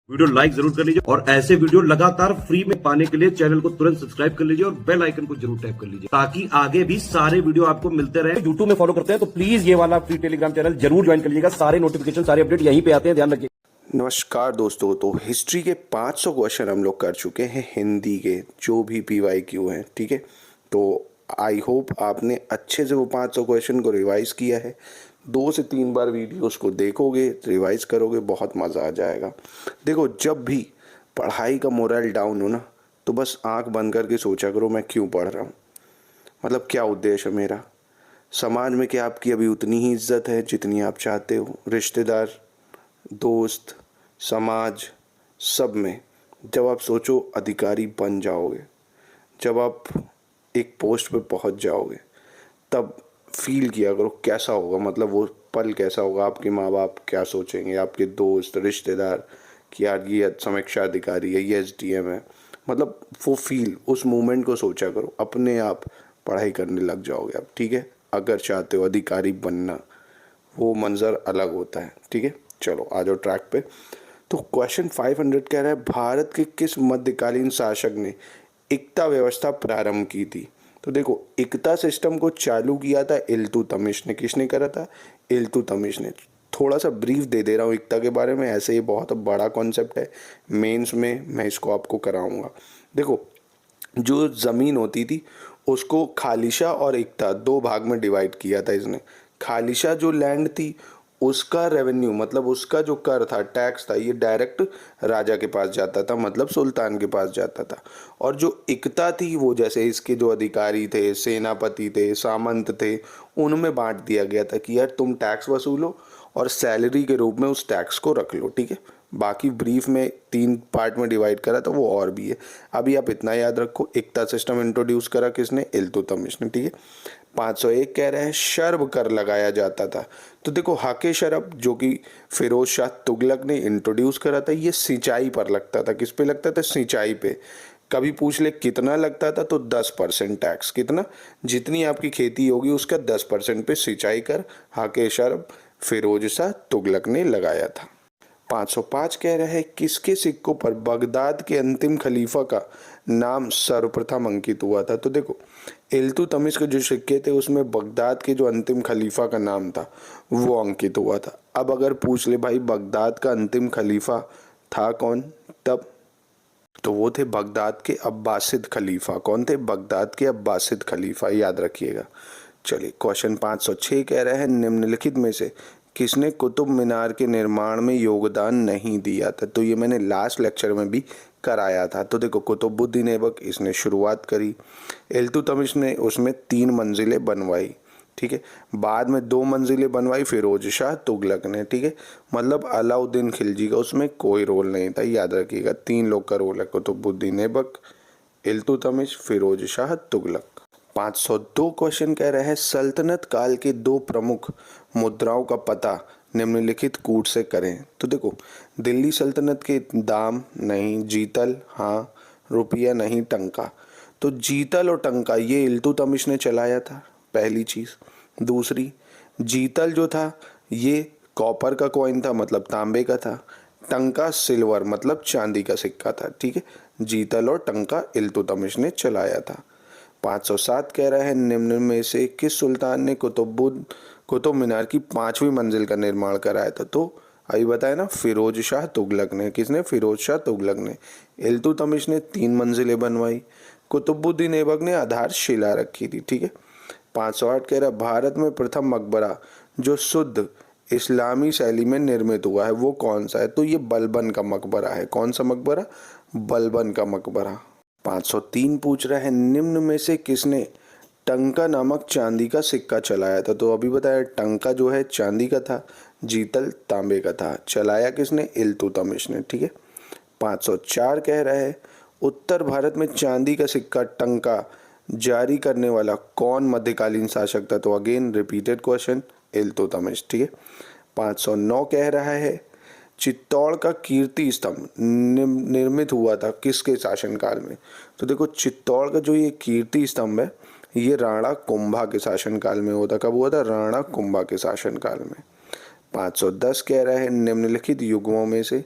Video like जरूर कर लीजिए और ऐसे वीडियो लगातार फ्री में पाने के लिए चैनल को तुरंत सब्सक्राइब कर लीजिए और बेल आइकन को जरूर टैप कर लीजिए ताकि आगे भी सारे वीडियो आपको मिलते रहे। यूट्यूब में फॉलो करते हैं तो प्लीज ये वाला फ्री टेलीग्राम चैनल जरूर ज्वाइन कर लीजिएगा। सारे नोटिफिकेशन सारे अपडेट यहीं पे आते हैं, ध्यान रखिए। नमस्कार दोस्तों, तो हिस्ट्री के 500 क्वेश्चन हम लोग कर चुके हैं हिंदी के, जो भी PYQ हैं, ठीक है। तो आई होप आपने अच्छे से वो 500 क्वेश्चन को रिवाइज किया है। 2 से 3 बार वीडियोस को देखोगे, रिवाइज करोगे, बहुत मज़ा आ जाएगा। देखो, जब भी पढ़ाई का मोरल डाउन हो ना, तो बस आंख बंद करके सोचा करो मैं क्यों पढ़ रहा हूँ, मतलब क्या उद्देश्य है मेरा। समाज में क्या आपकी अभी उतनी ही इज्जत है जितनी आप चाहते हो? रिश्तेदार, दोस्त, समाज, सब में जब आप सोचो अधिकारी बन जाओगे, जब आप एक पोस्ट पे पहुंच जाओगे, तब फील किया करो कैसा होगा, मतलब वो पल कैसा होगा। आपके माँ बाप क्या सोचेंगे, आपके दोस्त, रिश्तेदार कि यार ये समीक्षा अधिकारी है, ये SDM है, मतलब वो फील, उस मोमेंट को सोचा करो। अपने आप पढ़ाई करने लग जाओगे आप, ठीक है। अगर चाहते हो अधिकारी बनना, वो मंजर अलग होता है, ठीक है। चलो आ जाओ ट्रैक पे। तो क्वेश्चन 500 कह रहा है, भारत के किस मध्यकालीन शासक ने इक्ता व्यवस्था प्रारंभ की थी? तो देखो, इक्ता सिस्टम को चालू किया था इल्तुतमिश ने। किसने करा था? इल्तुतमिश ने। थोड़ा सा ब्रीफ दे दे रहा हूँ इक्ता के बारे में, ऐसे ये बहुत बड़ा कॉन्सेप्ट है, मेंस में मैं इसको आपको कराऊंगा। देखो, जो ज़मीन होती थी उसको खालिशा और इक्ता 2 भाग में डिवाइड किया था इसने। खालिशा जो लैंड थी उसका रेवेन्यू, मतलब उसका जो कर था, टैक्स था, ये डायरेक्ट राजा के पास जाता था, मतलब सुल्तान के पास जाता था। और जो इक्ता थी वो जैसे इसके जो अधिकारी थे, सेनापति थे, सामंत थे, उनमें बांट दिया गया था कि यार तुम टैक्स वसूलो और सैलरी के रूप में उस टैक्स को रख लो, ठीक है। बाकी ब्रीफ में 3 पार्ट में डिवाइड करा था, वो और भी है। अभी आप इतना याद रखो, इक्ता सिस्टम इंट्रोड्यूस करा किसने? इल्तुतमिश ने, ठीक है। 501 कह रहे हैं, शर्ब कर लगाया जाता था। तो देखो, हाके शरब जो कि फिरोज शाह तुगलक ने इंट्रोड्यूस करा था, ये सिंचाई पर लगता था। किस पे लगता था? सिंचाई पे। कभी पूछ ले कितना लगता था, तो 10% टैक्स। कितना? जितनी आपकी खेती होगी उसका 10% पे सिंचाई कर हाके शरब फिरोज शाह तुगलक ने लगाया था। 505 कह रहा है, किसके सिक्कों पर बगदाद के अंतिम खलीफा का नाम सर्वप्रथम अंकित हुआ था? तो देखो, इल्तुतमिश के जो सिक्के थे उसमें बगदाद के जो अंतिम खलीफा का नाम था वो अंकित हुआ था। अब अगर पूछ ले भाई बगदाद का अंतिम खलीफा था कौन तब, तो वो थे बगदाद के अब्बासिद खलीफा। कौन थे? बगदाद के अब्बासिद खलीफा, याद रखिएगा। चलिए, क्वेश्चन 506 कह रहे हैं, निम्नलिखित में से किसने कुतुब मीनार के निर्माण में योगदान नहीं दिया था? तो ये मैंने लास्ट लेक्चर में भी कराया था। तो देखो, कुतुबुद्दीन ऐबक इसने शुरुआत करी, इल्तुतमिश ने उसमें 3 मंजिलें बनवाई, ठीक है। बाद में 2 मंजिलें बनवाई फिरोज शाह तुगलक ने, ठीक है। मतलब अलाउद्दीन खिलजी का उसमें कोई रोल नहीं था, याद रखिएगा। 3 लोग का रोल है, कुतुबुद्दीन ऐबक, इल्तुतमिश, फिरोज शाह तुगलक। 502 क्वेश्चन कह रहे हैं, सल्तनत काल के 2 प्रमुख मुद्राओं का पता निम्नलिखित कूट से करें। तो देखो, दिल्ली सल्तनत के दाम नहीं, जीतल हाँ, रुपया नहीं, टंका। तो जीतल और टंका ये इल्तुतमिश ने चलाया था, पहली चीज़। दूसरी, जीतल जो था ये कॉपर का कॉइन था, मतलब तांबे का था। टंका सिल्वर, मतलब चांदी का सिक्का था, ठीक है। जीतल और टंका इल्तुतमिश ने चलाया था। 507 कह रहा है, निम्न में से किस सुल्तान ने कुतुब मीनार की 5वीं मंजिल का निर्माण कराया था? तो अभी बताया ना, फिरोज शाह तुगलक ने। किसने? फिरोज शाह तुगलक ने। इल्तुतमिश ने 3 मंजिलें बनवाई, कुतुबुद्दीन ऐबक ने आधारशिला रखी थी, ठीक है। 508 कह रहा, भारत में प्रथम मकबरा जो शुद्ध इस्लामी शैली में निर्मित हुआ है वो कौन सा है? तो ये बलबन का मकबरा है। कौन सा मकबरा? बलबन का मकबरा। 503 पूछ रहा है, निम्न में से किसने टंका नामक चांदी का सिक्का चलाया था? तो अभी बताया, टंका जो है चांदी का था, जीतल तांबे का था। चलाया किसने? इल्तुतमिश ने, ठीक है। 504 कह रहा है, उत्तर भारत में चांदी का सिक्का टंका जारी करने वाला कौन मध्यकालीन शासक था? तो अगेन रिपीटेड क्वेश्चन, इल्तुतमिश, ठीक है। 509 कह रहा है, चित्तौड़ का कीर्ति स्तंभ निर्मित हुआ था किसके शासनकाल में? तो देखो, चित्तौड़ का जो ये कीर्ति स्तंभ है ये राणा कुंभा के शासनकाल में हुआ था। कब हुआ था? राणा कुंभा के शासनकाल में। 510 कह रहा है, निम्नलिखित युगों में से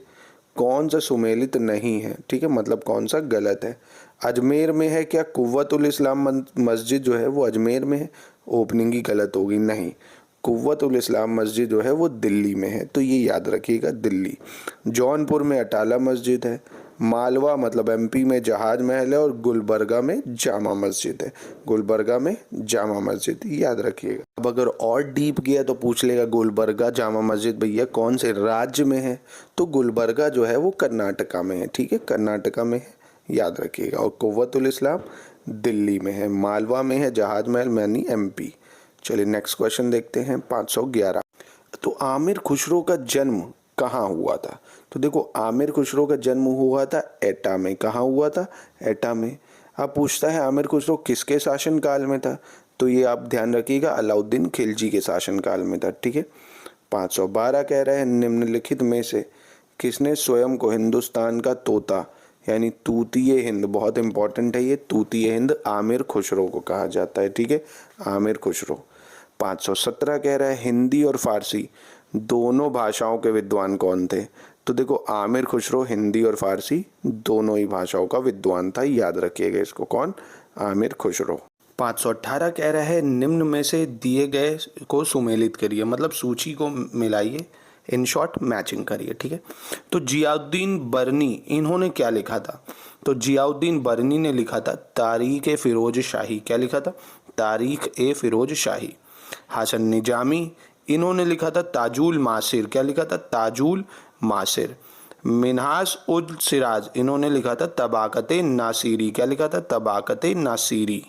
कौन सा सुमेलित नहीं है, ठीक है, मतलब कौन सा गलत है। अजमेर में है क्या कुव्वतुल इस्लाम मस्जिद जो है वो अजमेर में है, ओपनिंग ही गलत होगी, नहीं। कुव्वतुल इस्लाम मस्जिद जो है वो दिल्ली में है, तो ये याद रखिएगा दिल्ली। जौनपुर में अटाला मस्जिद है, मालवा मतलब एमपी में जहाज महल है, और गुलबर्गा में जामा मस्जिद है, गुलबर्गा में जामा मस्जिद, याद रखिएगा। अब अगर और डीप गया तो पूछ लेगा गुलबर्गा जामा मस्जिद भैया कौन से राज्य में है, तो गुलबर्गा जो है वो कर्नाटका में है, ठीक है, कर्नाटका में है, याद रखिएगा। और कुव्वतुल इस्लाम दिल्ली में है, मालवा में है जहाज महल मैनी एमपी। चलिए नेक्स्ट क्वेश्चन देखते हैं 511। तो आमिर खुसरो का जन्म कहाँ हुआ था? तो देखो आमिर खुसरो का जन्म हुआ था एटा में। कहाँ हुआ था? एटा में। अब पूछता है आमिर खुसरो किसके शासनकाल में था? तो ये आप ध्यान रखिएगा अलाउद्दीन खिलजी के शासनकाल में था, ठीक है। 512 कह रहे हैं निम्नलिखित में से किसने स्वयं को हिंदुस्तान का तोता यानी तूतीय हिंद, बहुत इंपॉर्टेंट है ये, तूतीय हिंद आमिर खुसरो को कहा जाता है, ठीक है, आमिर खुसरो। 517 कह रहा है हिंदी और फारसी दोनों भाषाओं के विद्वान कौन थे? तो देखो आमिर खुसरो हिंदी और फारसी दोनों ही भाषाओं का विद्वान था, याद रखिएगा इसको, कौन? आमिर खुसरो। 518 कह रहा है निम्न में से दिए गए को सुमेलित करिए, मतलब सूची को मिलाइए, इन शॉर्ट मैचिंग करिए, ठीक है। तो जियाउद्दीन बरनी इन्होंने क्या लिखा था? तो जियाउद्दीन बरनी ने लिखा था तारीख ए फिरोज शाही। क्या लिखा था? तारीख ए फिरोज शाही। हसन निजामी इन्होंने लिखा था ताजुल मासिर। क्या लिखा था? ताजुल मासिर। मिनहाज उल सिराज इन्होंने लिखा था तबाकते नासिरी। क्या लिखा था? तबाकते नासिरी।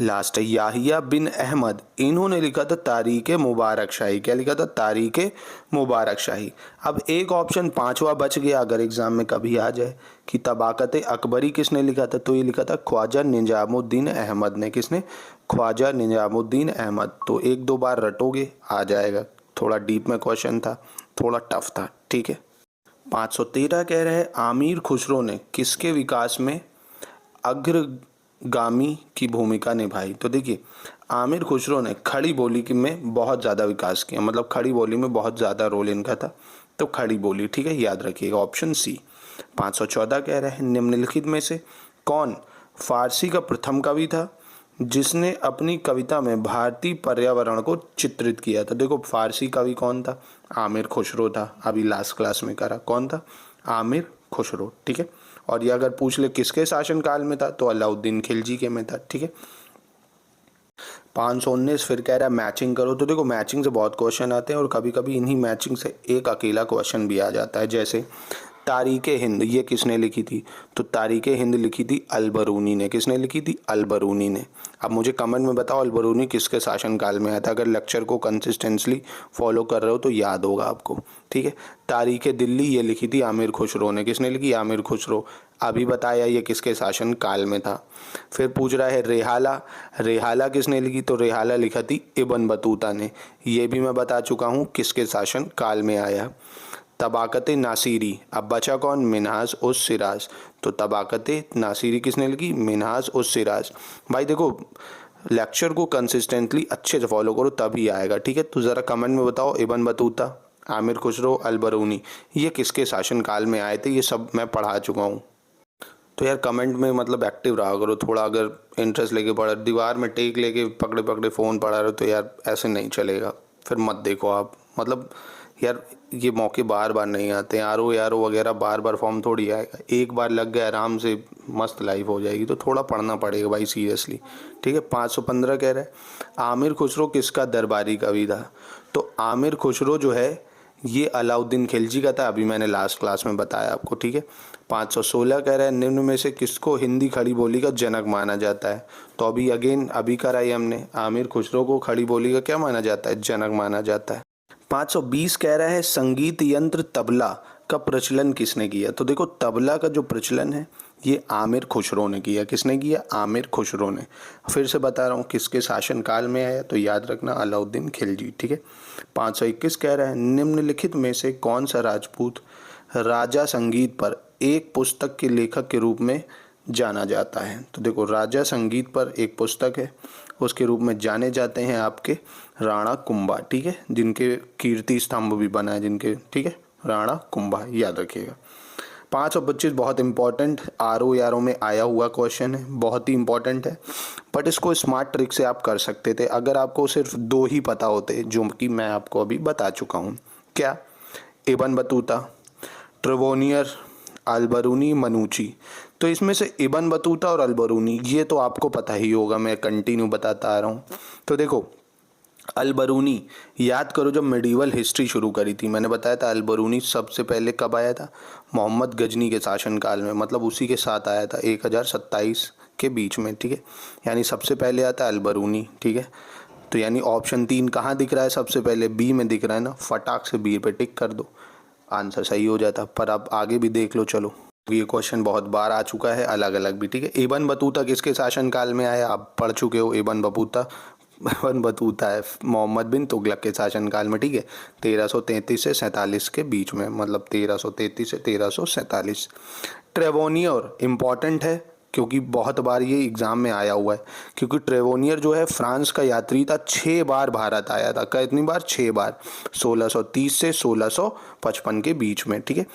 लास्ट याहिया बिन अहमद इन्होंने लिखा था तारीखे मुबारक शाही। क्या लिखा था? तारीखे मुबारक शाही। अब एक ऑप्शन पांचवा बच गया, अगर एग्जाम में कभी आ जाए कि तबाकते अकबरी किसने लिखा था, तो ये लिखा था ख्वाजा निजामुद्दीन अहमद ने। किसने? ख्वाजा निजामुद्दीन अहमद। तो एक दो बार रटोगे आ जाएगा। थोड़ा डीप में क्वेश्चन था, थोड़ा टफ था, ठीक है। 513 कह रहे हैं आमिर खुसरो ने किसके विकास में अग्रगामी की भूमिका निभाई? तो देखिए आमिर खुसरो ने खड़ी बोली में बहुत ज़्यादा विकास किया, मतलब खड़ी बोली में बहुत ज़्यादा रोल इनका था, तो खड़ी बोली, ठीक है, याद रखिएगा, ऑप्शन सी। 514 कह रहे हैं निम्नलिखित में से कौन फारसी का प्रथम कवि था जिसने अपनी कविता में भारतीय पर्यावरण को चित्रित किया था? देखो फारसी कवि कौन था? आमिर खुसरो था। अभी लास्ट क्लास में करा, कौन था? आमिर खुसरो, ठीक है। और ये अगर पूछ ले किसके शासनकाल में था, तो अलाउद्दीन खिलजी के में था, ठीक है। 519 फिर कह रहा है मैचिंग करो। तो देखो मैचिंग से बहुत क्वेश्चन आते हैं और कभी कभी इन्हीं मैचिंग से एक अकेला क्वेश्चन भी आ जाता है। जैसे तारीखे हिंद ये किसने लिखी थी? तो तारीखे हिंद लिखी थी अलबरूनी ने। किसने लिखी थी? अलबरूनी ने। अब मुझे कमेंट में बताओ अलबरूनी किसके शासनकाल में आया था? अगर लेक्चर को कंसिस्टेंटली फॉलो कर रहे हो तो याद होगा आपको, ठीक है। तारीखे दिल्ली ये लिखी थी आमिर खुसरो ने। किसने लिखी? आमिर खुसरो। अभी बताया ये किसके शासन काल में था। फिर पूछ रहा है रेहाला, रेहाला किसने लिखी? तो रेहाला लिखा थी इब्न बतूता ने। ये भी मैं बता चुका हूँ किसके शासन काल में आया। तबाकते नासिरी, अब बचा कौन? मिनहाज उस सिराज। तो तबाकते नासिरी किसने लिखी? मिनहाज उस सिराज। भाई देखो लेक्चर को कंसिस्टेंटली अच्छे से फॉलो करो तभी आएगा, ठीक है। तो ज़रा कमेंट में बताओ इब्न बतूता, आमिर खुसरो, अलबरूनी ये किसके शासनकाल में आए थे? ये सब मैं पढ़ा चुका हूँ। तो यार कमेंट में मतलब एक्टिव रहा करो थोड़ा, अगर इंटरेस्ट लेके पढ़ा, दीवार में टेक लेके पकड़े पकड़े फ़ोन पढ़ा रहे हो तो यार ऐसे नहीं चलेगा, फिर मत देखो आप। मतलब यार ये मौके बार बार नहीं आते हैं, आर ओ वगैरह बार बार फॉर्म थोड़ी आएगा, एक बार लग गया आराम से मस्त लाइफ हो जाएगी। तो थोड़ा पढ़ना पड़ेगा भाई सीरियसली, ठीक है। 515 कह रहा है आमिर खुसरो किसका दरबारी कवि था? तो आमिर खुसरो जो है ये अलाउद्दीन खिलजी का था, अभी मैंने लास्ट क्लास में बताया आपको, ठीक है। 516 कह रहा है निम्न में से किसको हिंदी खड़ी बोली का जनक माना जाता है? तो अभी कराई हमने, आमिर खुसरो को खड़ी बोली का क्या माना जाता है? जनक माना जाता है। 520 कह रहा है संगीत यंत्र तबला का प्रचलन किसने किया? तो देखो तबला का जो प्रचलन है ये आमिर खुसरो ने किया। किसने किया? आमिर खुसरो ने। फिर से बता रहा हूँ किसके शासनकाल में आया, तो याद रखना अलाउद्दीन खिलजी, ठीक है। 521 कह रहा है निम्नलिखित में से कौन सा राजपूत राजा संगीत पर एक पुस्तक के लेखक के रूप में जाना जाता है? तो देखो राजा संगीत पर एक पुस्तक है, उसके रूप में जाने जाते हैं आपके राणा कुंभा, ठीक है, जिनके कीर्ति स्तंभ भी बना है जिनके, ठीक है, राणा कुंभा, याद रखिएगा। 525 बहुत इंपॉर्टेंट आरओ यारो में आया हुआ क्वेश्चन है, बहुत ही इंपॉर्टेंट है, बट इसको स्मार्ट ट्रिक से आप कर सकते थे अगर आपको सिर्फ 2 ही पता होते, जो कि मैं आपको अभी बता चुका हूँ। क्या? Ibn Battuta, ट्रेवोनियर, अल्बरूनी, मनुची। तो इसमें से इब्न बतूता और अल्बरूनी ये तो आपको पता ही होगा, मैं कंटिन्यू बताता आ रहा हूँ। तो देखो, अल्बरूनी याद करो, जब मेडिवल हिस्ट्री शुरू करी थी मैंने बताया था अल्बरूनी सबसे पहले कब आया था? मोहम्मद गजनी के शासनकाल में, मतलब उसी के साथ आया था 1027 के बीच में, ठीक है। यानी सबसे पहले आता है अल्बरूनी, ठीक है। तो यानी ऑप्शन 3 कहाँ दिख रहा है? सबसे पहले बी में दिख रहा है ना, फटाक से बी पे टिक कर दो, आंसर सही हो जाता। पर अब आगे भी देख लो, चलो ये क्वेश्चन बहुत बार आ चुका है, अलग अलग भी, ठीक है। इब्न बतूता किसके शासनकाल में आया? आप पढ़ चुके हो इब्न बतूता है मोहम्मद बिन तुगलक के शासनकाल में, ठीक है। 1333 से 47 के बीच में, मतलब 1333 से 1347। ट्रेवोनियर इम्पॉर्टेंट है क्योंकि बहुत बार ये एग्ज़ाम में आया हुआ है, क्योंकि ट्रेवोनियर जो है फ्रांस का यात्री था, 6 बार भारत आया था। कितनी बार? 6 बार, 1630 से 1655 के बीच में, ठीक है।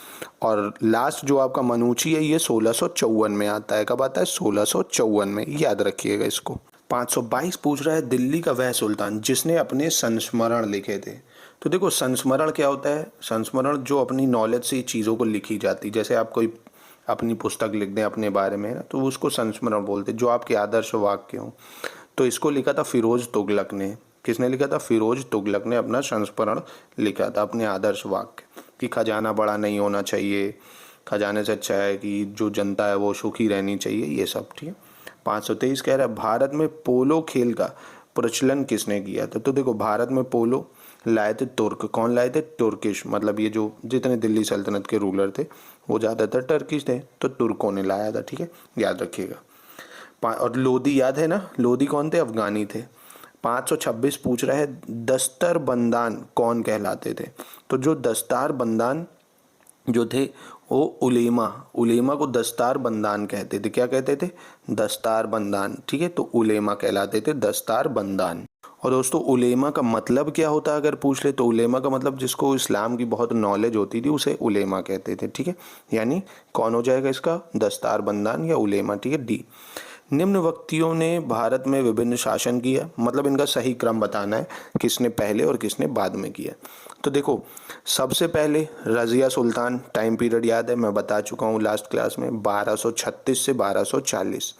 और लास्ट जो आपका मनुची है ये 1654 में आता है। कब आता है? 1654 में, याद रखिएगा इसको। 522 पूछ रहा है, दिल्ली का वह सुल्तान जिसने अपने संस्मरण लिखे थे। तो देखो, संस्मरण क्या होता है? संस्मरण जो अपनी नॉलेज से चीज़ों को लिखी जाती, जैसे आप कोई अपनी पुस्तक लिख दें अपने बारे में ना, तो उसको संस्मरण बोलते, जो आपके आदर्श वाक्य हों। तो इसको लिखा था फिरोज तुगलक ने। किसने लिखा था? फिरोज तुगलक ने अपना संस्मरण लिखा था, अपने आदर्श वाक्य, कि खजाना बड़ा नहीं होना चाहिए, खजाने से अच्छा है कि जो जनता है वो सुखी रहनी चाहिए, ये सब, ठीक है। 523 कह रहा है, भारत में पोलो खेल का प्रचलन किसने किया था? तो देखो, भारत में पोलो लाए थे तुर्क। कौन लाए थे? तुर्किश, मतलब ये जो जितने दिल्ली सल्तनत के रूलर थे वो ज़्यादातर टर्किश थे, तो तुर्कों ने लाया था, ठीक है, याद रखिएगा। और लोदी याद है ना? लोदी कौन थे? अफगानी थे। 526 पूछ रहा है, दस्तर बंदान कौन कहलाते थे? तो जो दस्तार बंदान जो थे वो उलेमा को दस्तार बंदान कहते थे। क्या कहते थे? दस्तार बंदान, ठीक है। तो उलेमा कहलाते थे, दस्तार बंदान। और दोस्तों, उलेमा का मतलब क्या होता है अगर पूछ ले, तो उलेमा का मतलब जिसको इस्लाम की बहुत नॉलेज होती थी उसे उलेमा कहते थे, ठीक है। यानी कौन हो जाएगा इसका? दस्तार बंदान या उलेमा, ठीक है, डी। निम्न व्यक्तियों ने भारत में विभिन्न शासन किया, मतलब इनका सही क्रम बताना है, किसने पहले और किसने बाद में किया। तो देखो, सबसे पहले रज़िया सुल्तान, टाइम पीरियड याद है, मैं बता चुका हूँ लास्ट क्लास में, 1236 से 1240।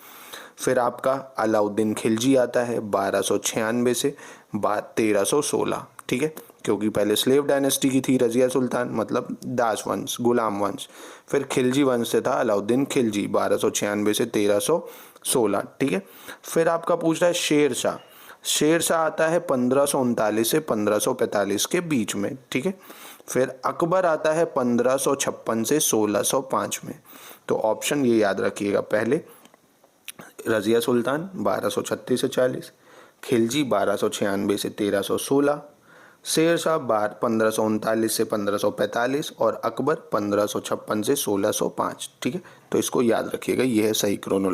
फिर आपका अलाउद्दीन खिलजी आता है 1296 से 1316, ठीक है, क्योंकि पहले स्लेव डायनेस्टी की थी रज़िया सुल्तान, मतलब दास वंश, गुलाम वंश। फिर खिलजी वंश से था अलाउद्दीन खिलजी 1296 से 1316, ठीक है। फिर आपका पूछ रहा है शेर शाह। शेर शाह आता है 1539 से 1545 के बीच में, ठीक है। फिर अकबर आता है 1556 से 1605 में। तो ऑप्शन ये याद रखिएगा, पहले रज़िया सुल्तान 1236 से 40, खिलजी 1296 से 1316, शेर शाह 1539 से 1545 और अकबर 1556 से 1605, ठीक है। तो इसको याद रखिएगा, ये है सही क्रोनोलॉजी।